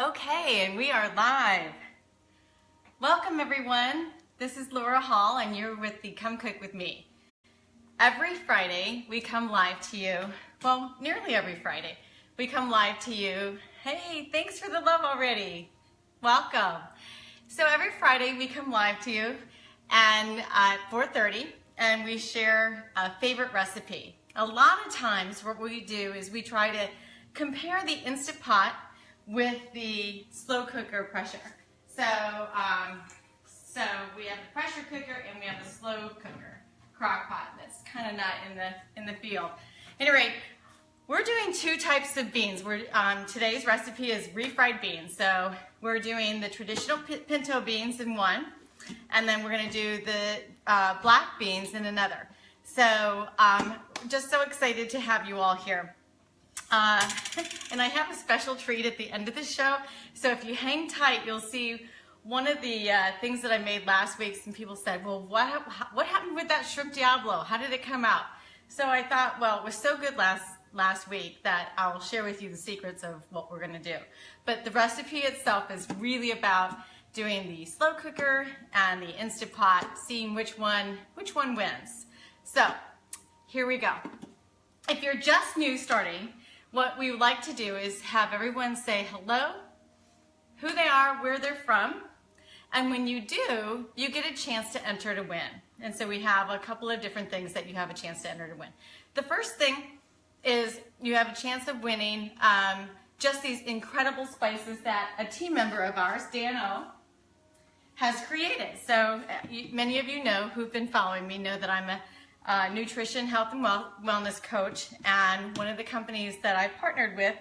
Okay, and we are live. Welcome everyone. This is Laura Hall and you're with the Come Cook With Me. Every Friday we come live to you, well, nearly every Friday, we come live to you. Hey, thanks for the love already. Welcome. So every Friday we come live to you and at 4:30 and we share a favorite recipe. A lot of times what we do is we try to compare the Instant Pot with the slow cooker pressure. So we have the pressure cooker and we have the slow cooker crock pot that's kind of not in the field. At any rate, we're doing two types of beans. Today's recipe is refried beans. So we're doing the traditional pinto beans in one, and then we're going to do the black beans in another. So just so excited to have you all here. And I have a special treat at the end of the show. So if you hang tight, you'll see one of the things that I made last week. Some people said, well, what happened with that Shrimp Diablo? How did it come out? So I thought, well, it was so good last week that I'll share with you the secrets of what we're going to do. But the recipe itself is really about doing the slow cooker and the Instant Pot, seeing which one wins. So here we go. If you're just new starting, what we would like to do is have everyone say hello, who they are, where they're from, and when you do, you get a chance to enter to win. And so we have a couple of different things that you have a chance to enter to win. The first thing is you have a chance of winning just these incredible spices that a team member of ours, Dan O, has created. So many of you know who've been following me know that I'm a nutrition, health, and wellness coach, and one of the companies that I partnered with,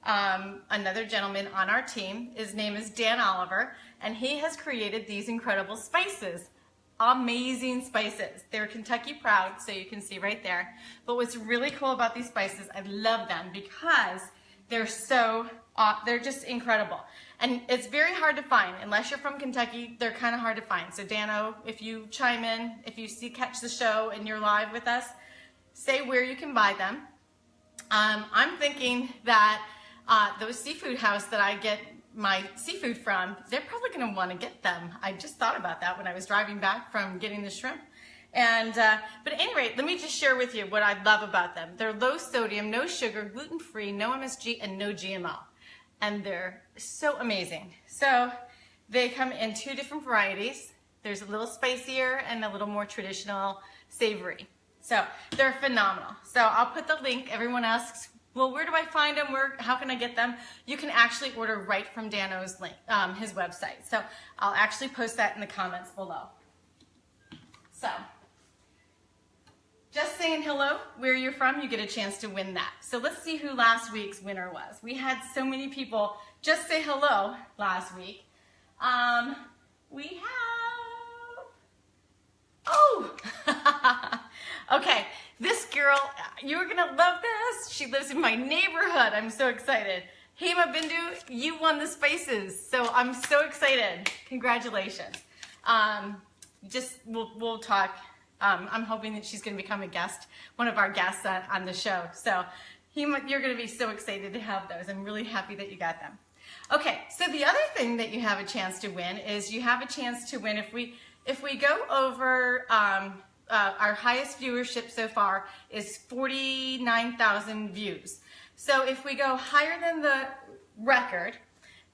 another gentleman on our team, his name is Dan Oliver, and he has created these incredible spices. Amazing spices. They're Kentucky proud, so you can see right there. But what's really cool about these spices, I love them because they're just incredible. And it's very hard to find. Unless you're from Kentucky, they're kind of hard to find. So Dano, if you chime in, if you catch the show and you're live with us, say where you can buy them. I'm thinking that those seafood house that I get my seafood from, they're probably going to want to get them. I just thought about that when I was driving back from getting the shrimp. And but at any rate, let me just share with you what I love about them. They're low sodium, no sugar, gluten-free, no MSG, and no GMO. And they're so amazing. So they come in two different varieties. There's a little spicier and a little more traditional savory. So they're phenomenal. So I'll put the link. Everyone asks, well, where do I find them? How can I get them? You can actually order right from Dano's link, his website. So I'll actually post that in the comments below. So just saying hello, where you're from, you get a chance to win that. So let's see who last week's winner was. We had so many people just say hello last week. We have, oh, okay, this girl, you're gonna love this. She lives in my neighborhood. I'm so excited. Hema Bindu, you won the spices, so I'm so excited. Congratulations. We'll talk. I'm hoping that she's going to become a guest, one of our guests on the show. So you're going to be so excited to have those. I'm really happy that you got them. Okay, so the other thing that you have a chance to win is you have a chance to win if we go over our highest viewership so far is 49,000 views. So if we go higher than the record,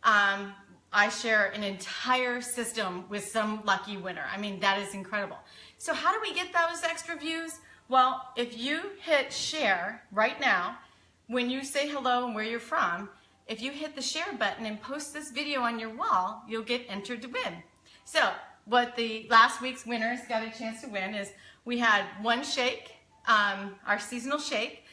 I share an entire system with some lucky winner. I mean, that is incredible. So how do we get those extra views? Well, if you hit share right now, when you say hello and where you're from, if you hit the share button and post this video on your wall, you'll get entered to win. So what the last week's winners got a chance to win is we had one shake, our seasonal shake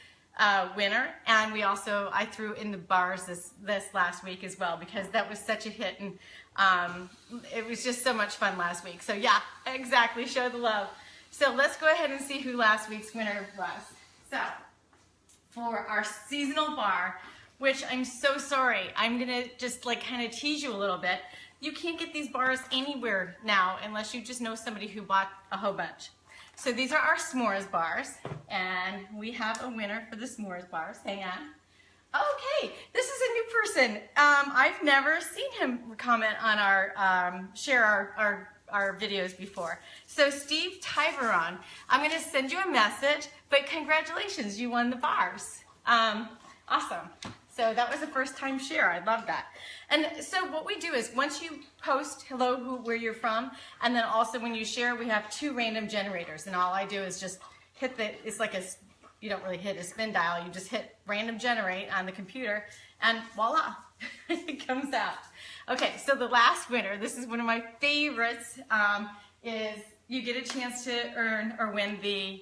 winner, and I threw in the bars this last week as well because that was such a hit, and it was just so much fun last week. So yeah, exactly, show the love. So let's go ahead and see who last week's winner was. So for our seasonal bar, which I'm so sorry, I'm gonna just like kind of tease you a little bit. You can't get these bars anywhere now unless you just know somebody who bought a whole bunch. So these are our s'mores bars, and we have a winner for the s'mores bars. Hang on. Okay, this is a new person. I've never seen him comment on our, share our videos before. So Steve Tyveron, I'm going to send you a message, but congratulations, you won the bars. Awesome. So that was a first time share. I love that. And so what we do is once you post hello, where you're from, and then also when you share, we have 2 random generators. And all I do is just hit it's like you don't really hit a spin dial. You just hit random generate on the computer and voila, it comes out. Okay, so the last winner, this is one of my favorites, is you get a chance to earn or win the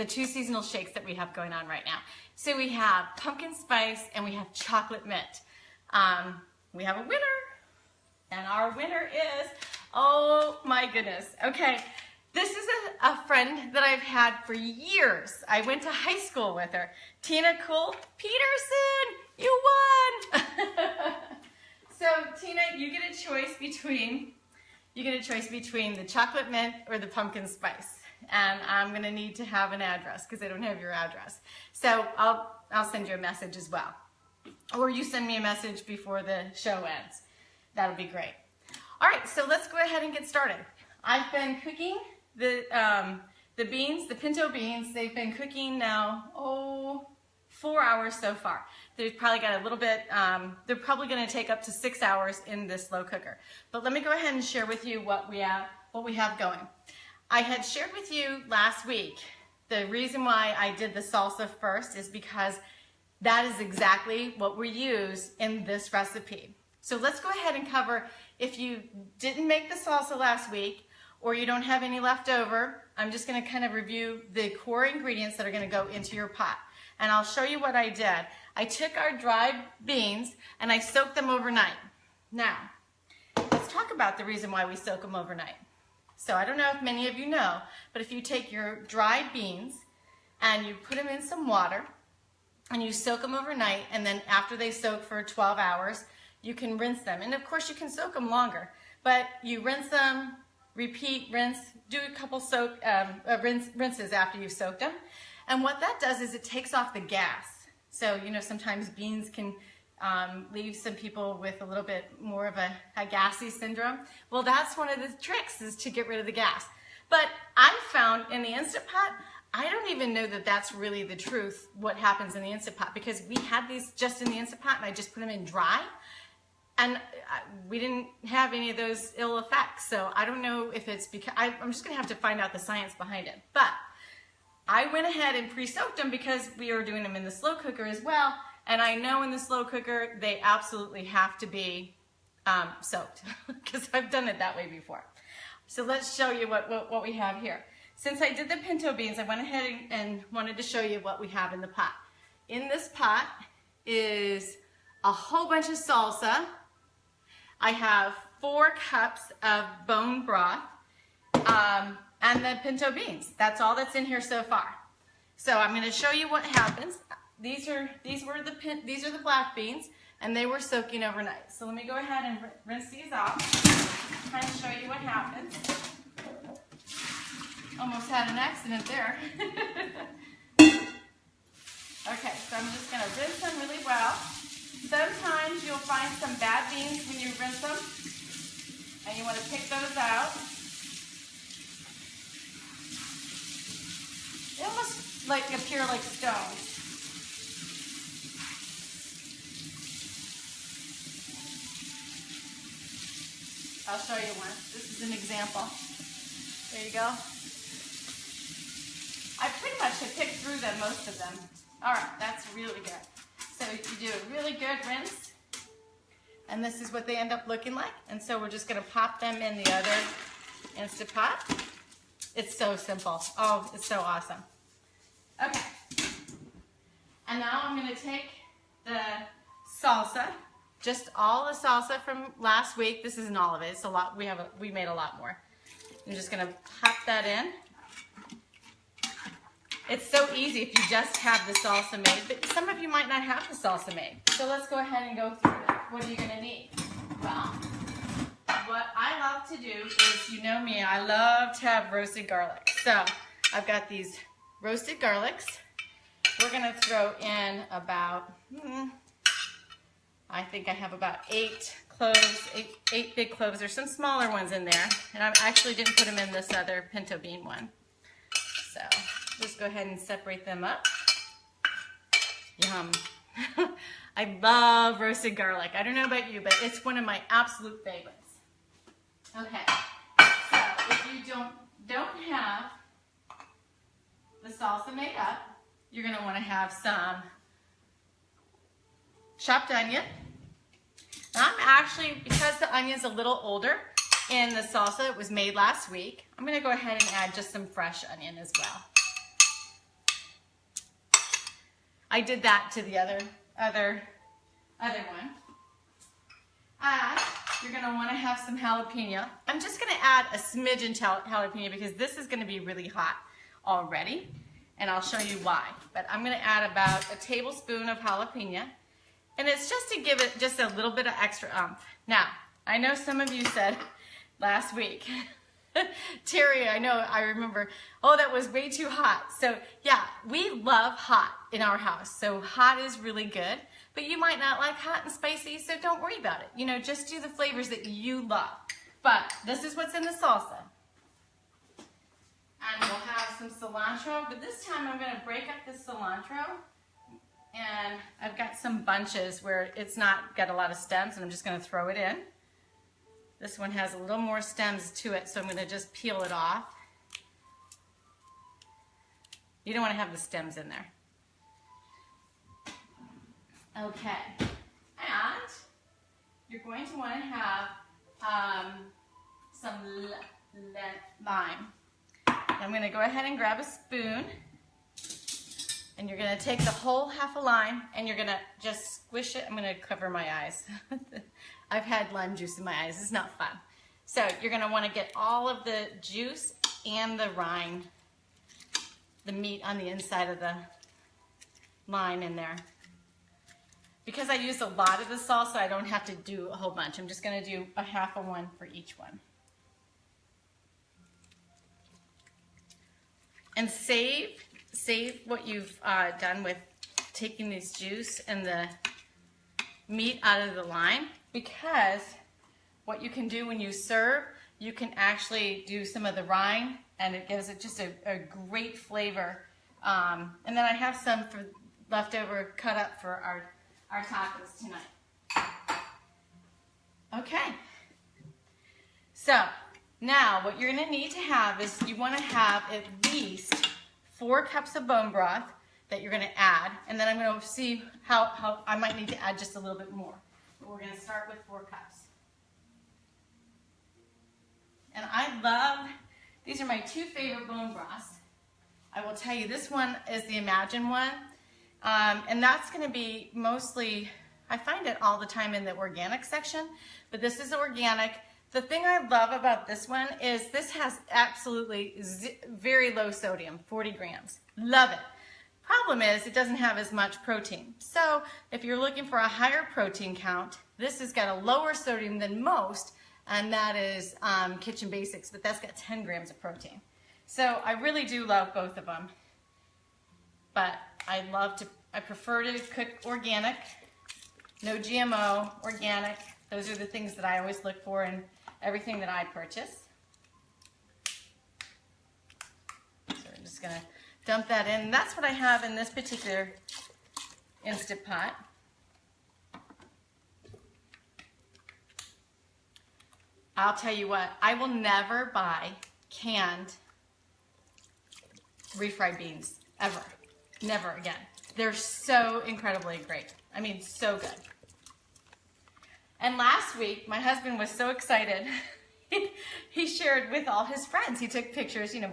2 seasonal shakes that we have going on right now. So we have pumpkin spice and we have chocolate mint. We have a winner, and our winner is, oh my goodness. Okay, this is a friend that I've had for years. I went to high school with her. Tina Cool Peterson, you won. So Tina, you get a choice between the chocolate mint or the pumpkin spice. And I'm gonna need to have an address because I don't have your address. So I'll send you a message as well. Or you send me a message before the show ends. That'll be great. All right, so let's go ahead and get started. I've been cooking the beans, the pinto beans. They've been cooking now, 4 hours so far. They've probably got a little bit, they're probably gonna take up to 6 hours in this slow cooker. But let me go ahead and share with you what we have going. I had shared with you last week, the reason why I did the salsa first is because that is exactly what we use in this recipe. So let's go ahead and cover, if you didn't make the salsa last week or you don't have any left over, I'm just gonna kind of review the core ingredients that are gonna go into your pot. And I'll show you what I did. I took our dried beans and I soaked them overnight. Now, let's talk about the reason why we soak them overnight. So I don't know if many of you know, but if you take your dried beans and you put them in some water and you soak them overnight, and then after they soak for 12 hours, you can rinse them. And of course you can soak them longer, but you rinse them, repeat, rinse, do a couple rinses after you've soaked them. And what that does is it takes off the gas. So, you know, sometimes beans can leave some people with a little bit more of a gassy syndrome. Well, that's one of the tricks, is to get rid of the gas. But I found in the Instant Pot, I don't even know that that's really the truth, what happens in the Instant Pot, because we had these just in the Instant Pot and I just put them in dry and we didn't have any of those ill effects. So I don't know if it's because, I'm just gonna have to find out the science behind it. But I went ahead and pre-soaked them because we are doing them in the slow cooker as well. And I know in the slow cooker, they absolutely have to be soaked because I've done it that way before. So let's show you what we have here. Since I did the pinto beans, I went ahead and wanted to show you what we have in the pot. In this pot is a whole bunch of salsa. I have 4 cups of bone broth and the pinto beans. That's all that's in here so far. So I'm going to show you what happens. These are the black beans, and they were soaking overnight. So let me go ahead and rinse these off and show you what happens. Almost had an accident there. Okay, so I'm just going to rinse them really well. Sometimes you'll find some bad beans when you rinse them, and you want to pick those out. They almost appear like stones. I'll show you one. This is an example. There you go. I pretty much have picked through them, most of them. All right, that's really good. So you do a really good rinse, and this is what they end up looking like. And so we're just gonna pop them in the other Instant Pot. It's so simple. Oh, it's so awesome. Okay. And now I'm gonna take the salsa, just all the salsa from last week. This isn't all of it. It's a lot. We made a lot more. I'm just gonna pop that in. It's so easy if you just have the salsa made, but some of you might not have the salsa made. So let's go ahead and go through it. What are you gonna need? Well, what I love to do is, you know me, I love to have roasted garlic. So I've got these roasted garlics, we're gonna throw in about, I think I have about 8 cloves, eight big cloves. There's some smaller ones in there, and I actually didn't put them in this other pinto bean one. So just go ahead and separate them up. Yum. I love roasted garlic. I don't know about you, but it's one of my absolute favorites. Okay, so if you don't have the salsa made up, you're gonna wanna have some chopped onion. I'm actually, because the onion's a little older in the salsa, it was made last week, I'm gonna go ahead and add just some fresh onion as well. I did that to the other one. And you're gonna wanna have some jalapeno. I'm just gonna add a smidgen jalapeno because this is gonna be really hot already, and I'll show you why. But I'm gonna add about a tablespoon of jalapeno, and it's just to give it just a little bit of extra oomph. Now, I know some of you said last week, Terry, I remember, oh, that was way too hot. So yeah, we love hot in our house. So hot is really good, but you might not like hot and spicy, so don't worry about it. You know, just do the flavors that you love. But this is what's in the salsa. And we'll have some cilantro, but this time I'm gonna break up the cilantro, and I've got some bunches where it's not got a lot of stems, and I'm just gonna throw it in. This one has a little more stems to it, so I'm gonna just peel it off. You don't wanna have the stems in there. Okay, and you're going to wanna have some lime. I'm gonna go ahead and grab a spoon, and you're gonna take the whole half a lime, and you're gonna just squish it. I'm gonna cover my eyes. I've had lime juice in my eyes, it's not fun. So you're gonna wanna get all of the juice and the rind, the meat on the inside of the lime in there. Because I used a lot of the salsa, I don't have to do a whole bunch. I'm just gonna do a half of one for each one. And save what you've done with taking this juice and the meat out of the lime, because what you can do when you serve, you can actually do some of the rind, and it gives it just a great flavor. And then I have some for leftover cut up for our tacos tonight. Okay. So now what you're gonna need to have is you wanna have at least 4 cups of bone broth that you're gonna add, and then I'm gonna see how I might need to add just a little bit more. But we're gonna start with 4 cups. And I love, these are my 2 favorite bone broths. I will tell you, this one is the Imagine one, and that's gonna be mostly, I find it all the time in the organic section, but this is organic. The thing I love about this one is this has absolutely very low sodium, 40 grams. Love it. Problem is, it doesn't have as much protein. So if you're looking for a higher protein count, this has got a lower sodium than most, and that is Kitchen Basics, but that's got 10 grams of protein. So I really do love both of them, but I prefer to cook organic, no GMO, organic. Those are the things that I always look for in everything that I purchase. So I'm just gonna dump that in. That's what I have in this particular Instant Pot. I'll tell you what, I will never buy canned refried beans, ever. Never again. They're so incredibly great. I mean, so good. And last week, my husband was so excited. He shared with all his friends. He took pictures. You know,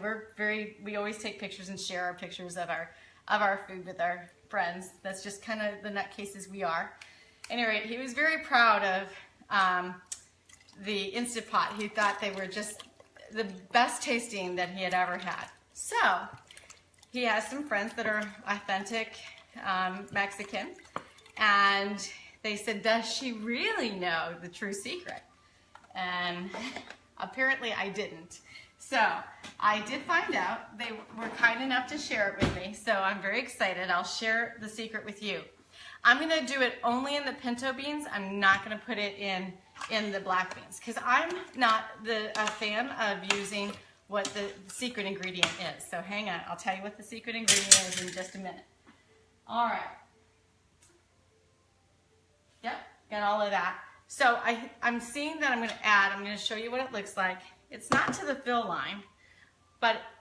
we always take pictures and share our pictures of our food with our friends. That's just kind of the nutcases we are. Anyway, he was very proud of the Instant Pot. He thought they were just the best tasting that he had ever had. So he has some friends that are authentic Mexican, and they said, does she really know the true secret? And apparently I didn't. So I did find out. They were kind enough to share it with me, so I'm very excited. I'll share the secret with you. I'm gonna do it only in the pinto beans. I'm not gonna put it in the black beans because I'm not a fan of using what the secret ingredient is. So hang on, I'll tell you what the secret ingredient is in just a minute. All right. Yep, got all of that. So I'm seeing that I'm gonna show you what it looks like. It's not to the fill line,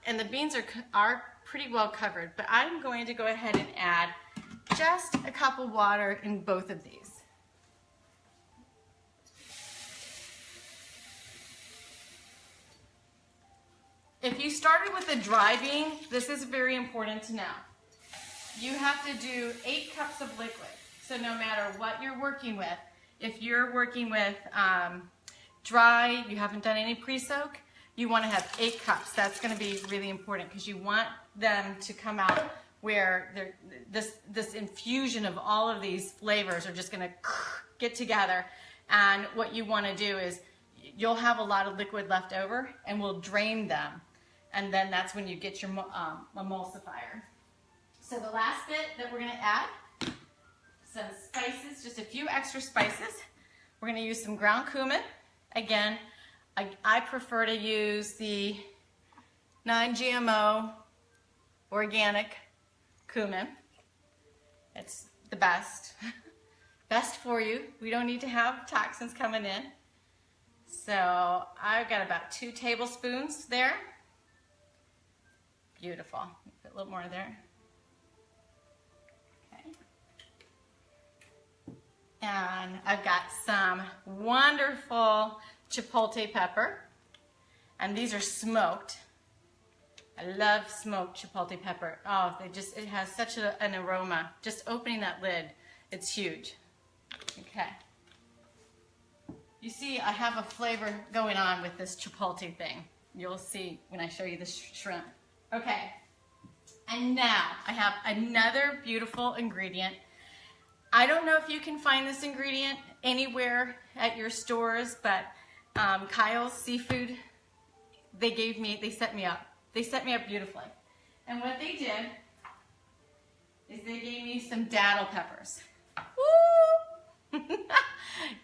and the beans are pretty well covered, but I'm going to go ahead and add just a cup of water in both of these. If you started with a dry bean, this is very important to know. You have to do 8 cups of liquid. So no matter what you're working with, if you're working with dry, you haven't done any pre-soak, you want to have 8 cups. That's going to be really important because you want them to come out where this infusion of all of these flavors are just going to get together. And what you want to do is you'll have a lot of liquid left over and we'll drain them. And then that's when you get your emulsifier. So the last bit that we're going to add, some spices, just a few extra spices. We're going to use some ground cumin. Again, I prefer to use the non-GMO organic cumin. It's the best. Best for you. We don't need to have toxins coming in. So I've got about 2 tablespoons there. Beautiful. Put a little more there. And I've got some wonderful chipotle pepper. And these are smoked. I love smoked chipotle pepper. Oh, it has such an aroma. Just opening that lid, it's huge. Okay. You see, I have a flavor going on with this chipotle thing. You'll see when I show you the shrimp. Okay. And now I have another beautiful ingredient. I don't know if you can find this ingredient anywhere at your stores, but Kyle's Seafood, they set me up. They set me up beautifully. And what they did is they gave me some daddle peppers. Woo!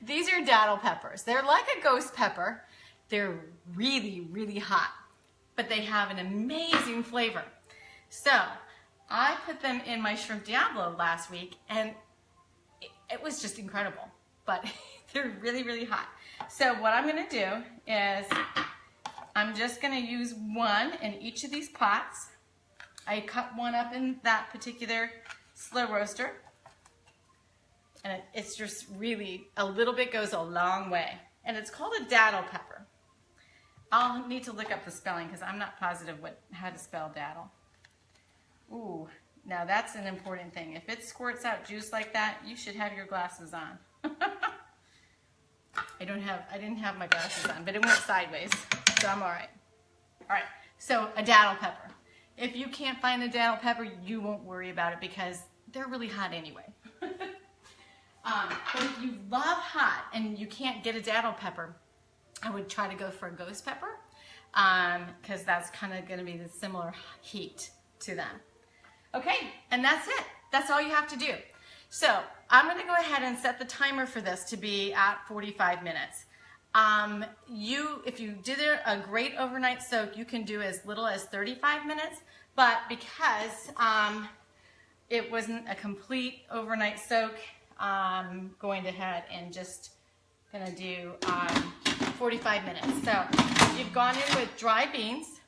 These are daddle peppers. They're like a ghost pepper. They're really, really hot, but they have an amazing flavor. So I put them in my Shrimp Diablo last week, and it was just incredible, but they're really, really hot. So what I'm gonna do is I'm just gonna use one in each of these pots. I cut one up in that particular slow roaster, and it's just really, a little bit goes a long way. And it's called a daddle pepper. I'll need to look up the spelling because I'm not positive how to spell daddle. Ooh. Now that's an important thing. If it squirts out juice like that, you should have your glasses on. I didn't have my glasses on, but it went sideways, so I'm all right. All right, so a daddle pepper. If you can't find a daddle pepper, you won't worry about it because they're really hot anyway. But if you love hot and you can't get a daddle pepper, I would try to go for a ghost pepper because that's kind of going to be the similar heat to them. Okay, and that's it. That's all you have to do. So I'm going to go ahead and set the timer for this to be at 45 minutes. If you did a great overnight soak, you can do as little as 35 minutes, but because it wasn't a complete overnight soak, I'm going ahead and just going to do 45 minutes. So if you've gone in with dry beans,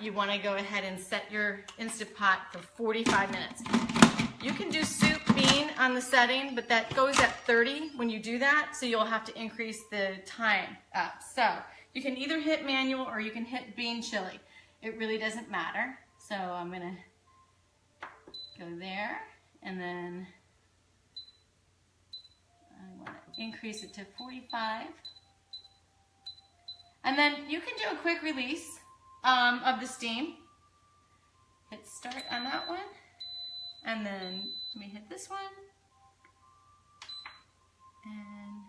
you want to go ahead and set your Instant Pot for 45 minutes. You can do soup bean on the setting, but that goes at 30 when you do that, so you'll have to increase the time up. So you can either hit manual or you can hit bean chili. It really doesn't matter. So I'm going to go there, and then I want to increase it to 45. And then you can do a quick release of the steam. Hit start on that one, and then let me hit this one, and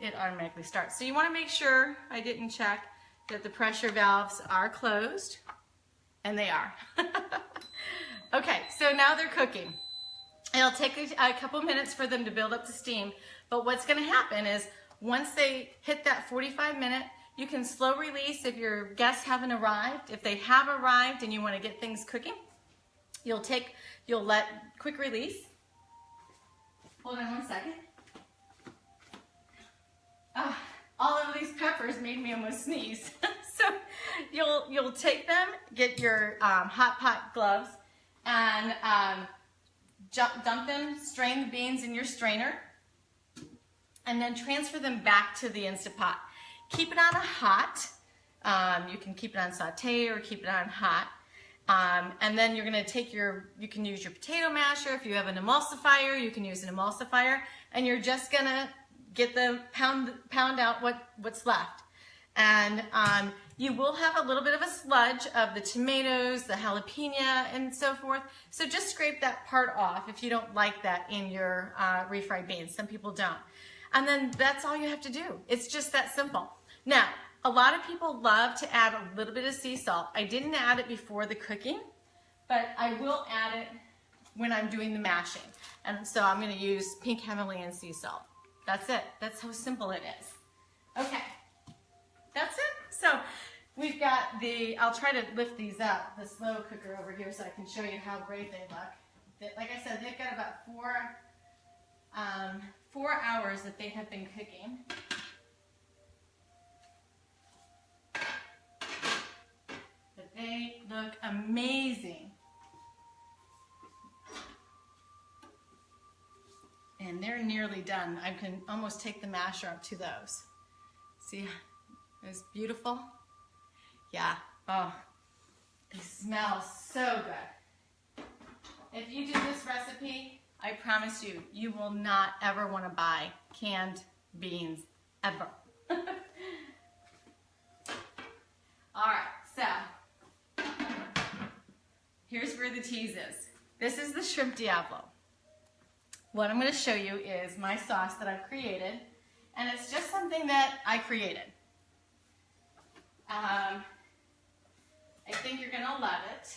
it automatically starts. So you want to make sure, I didn't check, that the pressure valves are closed, and they are. Okay, so now they're cooking. It'll take a couple minutes for them to build up to steam, but what's gonna happen is once they hit that 45-minute, you can slow release if your guests haven't arrived. If they have arrived and you wanna get things cooking, you'll let quick release. Hold on one second. All of these peppers made me almost sneeze. So you'll take them, get your hot pot gloves, and dump them, strain the beans in your strainer, and then transfer them back to the Instant Pot. Keep it on a hot. You can keep it on saute or keep it on hot. And then you're gonna take you can use your potato masher. If you have an emulsifier, you can use an emulsifier, and you're just gonna get the pound out what's left. And you will have a little bit of a sludge of the tomatoes, the jalapeno, and so forth. So just scrape that part off if you don't like that in your refried beans. Some people don't. And then that's all you have to do. It's just that simple. Now, a lot of people love to add a little bit of sea salt. I didn't add it before the cooking, but I will add it when I'm doing the mashing. And so I'm gonna use pink Himalayan sea salt. That's it. That's how simple it is. Okay, that's it. So we've got I'll try to lift these up, the slow cooker over here so I can show you how great they look. Like I said, they've got about 4 hours that they have been cooking. But they look amazing. And they're nearly done. I can almost take the masher up to those. See, it's beautiful. Yeah, oh, they smell so good. If you do this recipe, I promise you, you will not ever want to buy canned beans, ever. All right, so here's where the tease is. This is the Shrimp Diablo. What I'm going to show you is my sauce that I've created, and it's just something that I created. I think you're going to love it,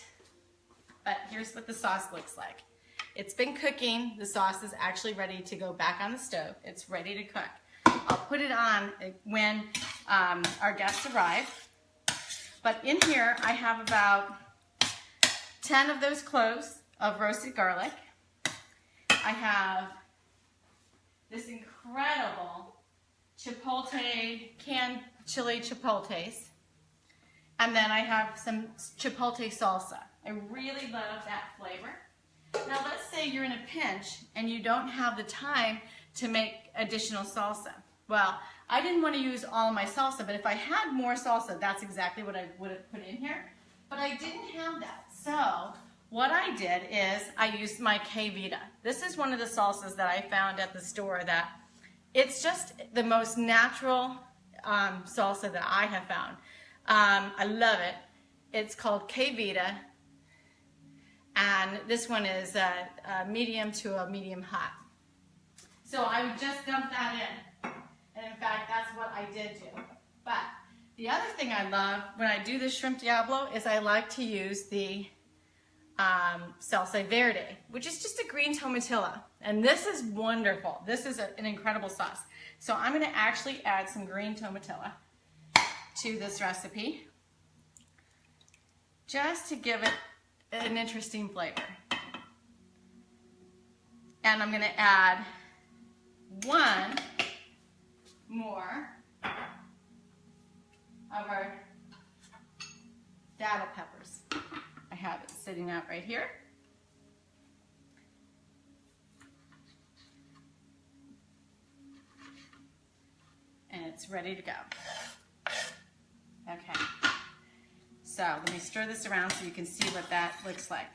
but here's what the sauce looks like. It's been cooking. The sauce is actually ready to go back on the stove. It's ready to cook. I'll put it on when our guests arrive, but in here I have about 10 of those cloves of roasted garlic. I have this incredible chipotle, canned chili chipotles. And then I have some chipotle salsa. I really love that flavor. Now let's say you're in a pinch and you don't have the time to make additional salsa. Well, I didn't want to use all my salsa, but if I had more salsa, that's exactly what I would have put in here. But I didn't have that. So what I did is I used my K-Vita. This is one of the salsas that I found at the store that it's just the most natural salsa that I have found. I love it. It's called K-Vita, and this one is a medium to a medium hot. So I would just dump that in, and in fact that's what I did do. But the other thing I love when I do the Shrimp Diablo is I like to use the salsa verde, which is just a green tomatilla, and this is wonderful. This is an incredible sauce. So I'm going to actually add some green tomatilla to this recipe just to give it an interesting flavor. And I'm going to add one more of our datil peppers. I have it sitting out right here. And it's ready to go. Okay. So let me stir this around so you can see what that looks like.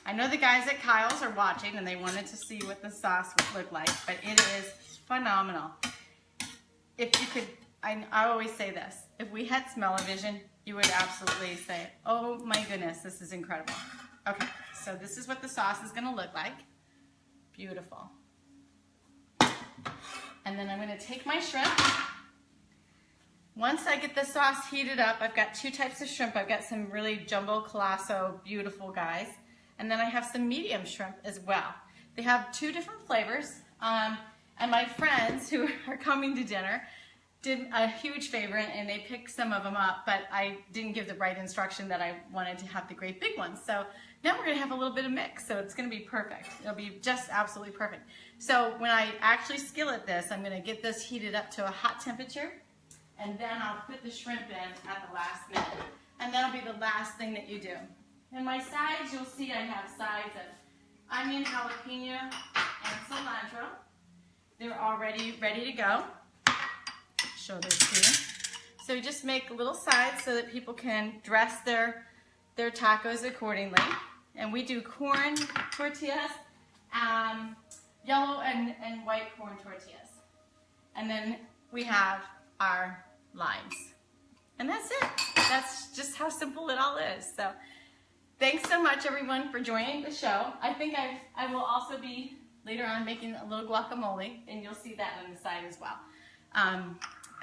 I know the guys at Kyle's are watching and they wanted to see what the sauce would look like, but it is phenomenal. If you could, I always say this, if we had smell-o-vision, you would absolutely say, oh my goodness, this is incredible. Okay, so this is what the sauce is gonna look like. Beautiful. And then I'm gonna take my shrimp Once I get the sauce heated up, I've got two types of shrimp. I've got some really jumbo colosso, beautiful guys. And then I have some medium shrimp as well. They have two different flavors. And my friends who are coming to dinner did a huge favor and they picked some of them up, but I didn't give the right instruction that I wanted to have the great big ones. So now we're gonna have a little bit of mix, so it's gonna be perfect. It'll be just absolutely perfect. So when I actually skillet this, I'm gonna get this heated up to a hot temperature, and then I'll put the shrimp in at the last minute. And that'll be the last thing that you do. And my sides, you'll see I have sides of onion, jalapeno, and cilantro. They're already ready to go. Show those to you. So you just make little sides so that people can dress their tacos accordingly. And we do corn tortillas, yellow and white corn tortillas. And then we have our limes. And that's it. That's just how simple it all is. So thanks so much everyone for joining the show. I think I will also be later on making a little guacamole, and you'll see that on the side as well.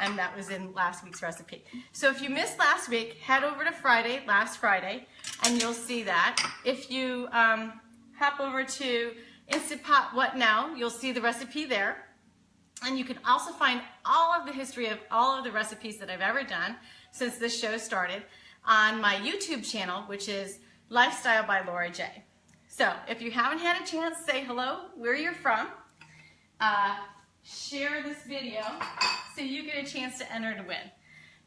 And that was in last week's recipe. So if you missed last week, head over to last Friday, and you'll see that. If you hop over to Instant Pot What Now, you'll see the recipe there. And you can also find all of the history of all of the recipes that I've ever done since this show started on my YouTube channel, which is Lifestyle by Laura J. So if you haven't had a chance, say hello, where you're from. Share this video so you get a chance to enter to win.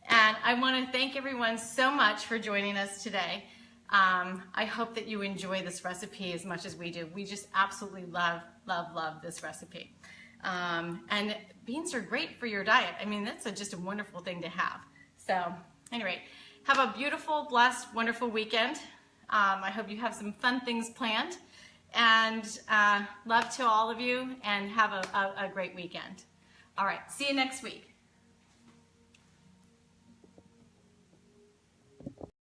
And I want to thank everyone so much for joining us today. I hope that you enjoy this recipe as much as we do. We just absolutely love, love, love this recipe. And beans are great for your diet. I mean, that's just a wonderful thing to have. So anyway, have a beautiful, blessed, wonderful weekend. I hope you have some fun things planned. And love to all of you, and have a great weekend. All right, see you next week.